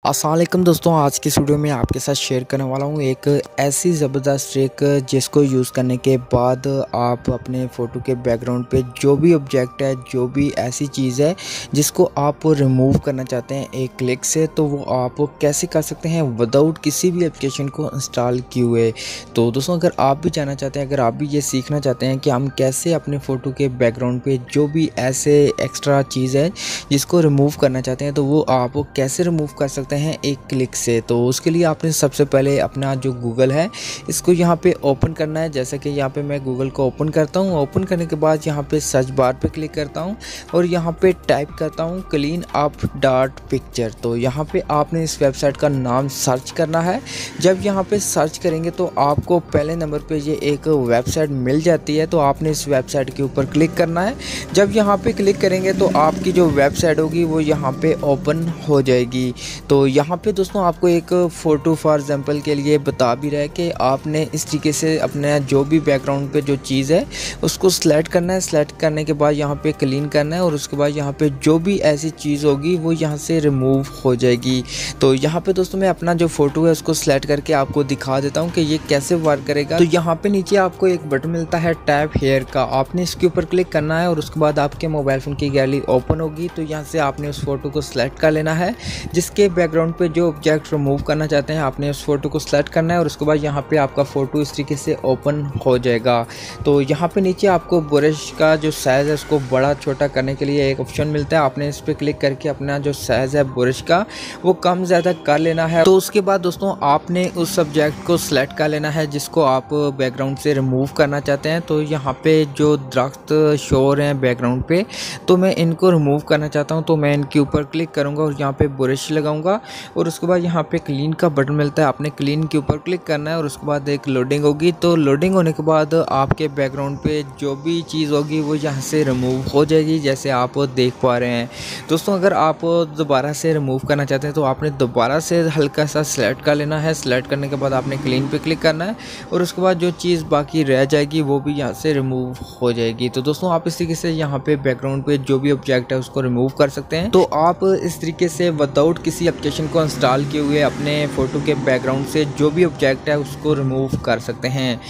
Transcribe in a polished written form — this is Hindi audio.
अस्सलाम वालेकुम दोस्तों, आज की इस वीडियो में आपके साथ शेयर करने वाला हूँ एक ऐसी ज़बरदस्त ट्रिक जिसको यूज़ करने के बाद आप अपने फ़ोटो के बैकग्राउंड पे जो भी ऑब्जेक्ट है, जो भी ऐसी चीज़ है जिसको आप रिमूव करना चाहते हैं एक क्लिक से, तो वो आप कैसे कर सकते हैं विदाउट किसी भी एप्लीकेशन को इंस्टॉल किए हुए। तो दोस्तों, अगर आप भी जानना चाहते हैं, अगर आप भी ये सीखना चाहते हैं कि हम कैसे अपने फ़ोटो के बैकग्राउंड पर जो भी ऐसे एक्स्ट्रा चीज़ है जिसको रिमूव करना चाहते हैं, तो वो आप कैसे रिमूव कर सकते हैं एक क्लिक से। तो उसके लिए आपने सबसे पहले अपना जो गूगल है इसको यहाँ पे ओपन करना है। जैसा कि यहाँ पे मैं गूगल को ओपन करता हूँ। ओपन करने के बाद यहाँ पे सर्च बार पे क्लिक करता हूँ और यहाँ पे टाइप करता हूँ cleanup.picture। तो यहाँ पे आपने इस वेबसाइट का नाम सर्च करना है। जब यहाँ पे सर्च करेंगे तो आपको पहले नंबर पे ये एक वेबसाइट मिल जाती है, तो आपने इस वेबसाइट के ऊपर क्लिक करना है। जब यहाँ पे क्लिक करेंगे तो आपकी जो वेबसाइट होगी वो यहाँ पे ओपन हो जाएगी। तो यहाँ पे दोस्तों आपको एक फ़ोटो फॉर एग्जांपल के लिए बता भी रहा है कि आपने इस तरीके से अपने जो भी बैकग्राउंड पे जो चीज़ है उसको सिलेक्ट करना है। सिलेक्ट करने के बाद यहाँ पे क्लीन करना है और उसके बाद यहाँ पे जो भी ऐसी चीज़ होगी वो यहाँ से रिमूव हो जाएगी। तो यहाँ पे दोस्तों मैं अपना जो फ़ोटो है उसको सिलेक्ट करके आपको दिखा देता हूँ कि ये कैसे वर्क करेगा। तो यहाँ पे नीचे आपको एक बटन मिलता है टैप हेयर का, आपने इसके ऊपर क्लिक करना है और उसके बाद आपके मोबाइल फ़ोन की गैलरी ओपन होगी। तो यहाँ से आपने उस फ़ोटो को सिलेक्ट कर लेना है जिसके बैकग्राउंड पे जो ऑब्जेक्ट रिमूव करना चाहते हैं, आपने उस फोटो को सिलेक्ट करना है और उसके बाद यहाँ पे आपका फ़ोटो इस तरीके से ओपन हो जाएगा। तो यहाँ पे नीचे आपको ब्रश का जो साइज़ है उसको बड़ा छोटा करने के लिए एक ऑप्शन मिलता है। आपने इस पर क्लिक करके अपना जो साइज़ है ब्रश का वो कम ज़्यादा कर लेना है। तो उसके बाद दोस्तों आपने उस सब्जेक्ट को सिलेक्ट कर लेना है जिसको आप बैकग्राउंड से रिमूव करना चाहते हैं। तो यहाँ पे जो दरख्त शो हो रहे हैं बैकग्राउंड पे, तो मैं इनको रिमूव करना चाहता हूँ। तो मैं इनके ऊपर क्लिक करूँगा और यहाँ पे ब्रश लगाऊंगा और उसके बाद यहाँ पे क्लीन का बटन मिलता है, आपने क्लीन के ऊपर क्लिक करना है और उसके बाद एक लोडिंग होगी। तो लोडिंग होने के बाद आपके बैकग्राउंड पे जो भी चीज़ होगी वो यहाँ से रिमूव हो जाएगी, जैसे आप देख पा रहे हैं। दोस्तों, अगर आप दोबारा से रिमूव करना चाहते हैं तो आपने दोबारा से हल्का सा सिलेक्ट कर लेना है। सिलेक्ट करने के बाद आपने क्लीन पे क्लिक करना है और उसके बाद जो चीज़ बाकी रह जाएगी वो भी यहाँ से रिमूव हो जाएगी। तो दोस्तों आप इस तरीके से यहाँ पे बैकग्राउंड पे जो भी ऑब्जेक्ट है उसको रिमूव कर सकते हैं। तो आप इस तरीके से विदाउट किसी एप्लीकेशन को इंस्टॉल किए हुए अपने फ़ोटो के बैकग्राउंड से जो भी ऑब्जेक्ट है उसको रिमूव कर सकते हैं।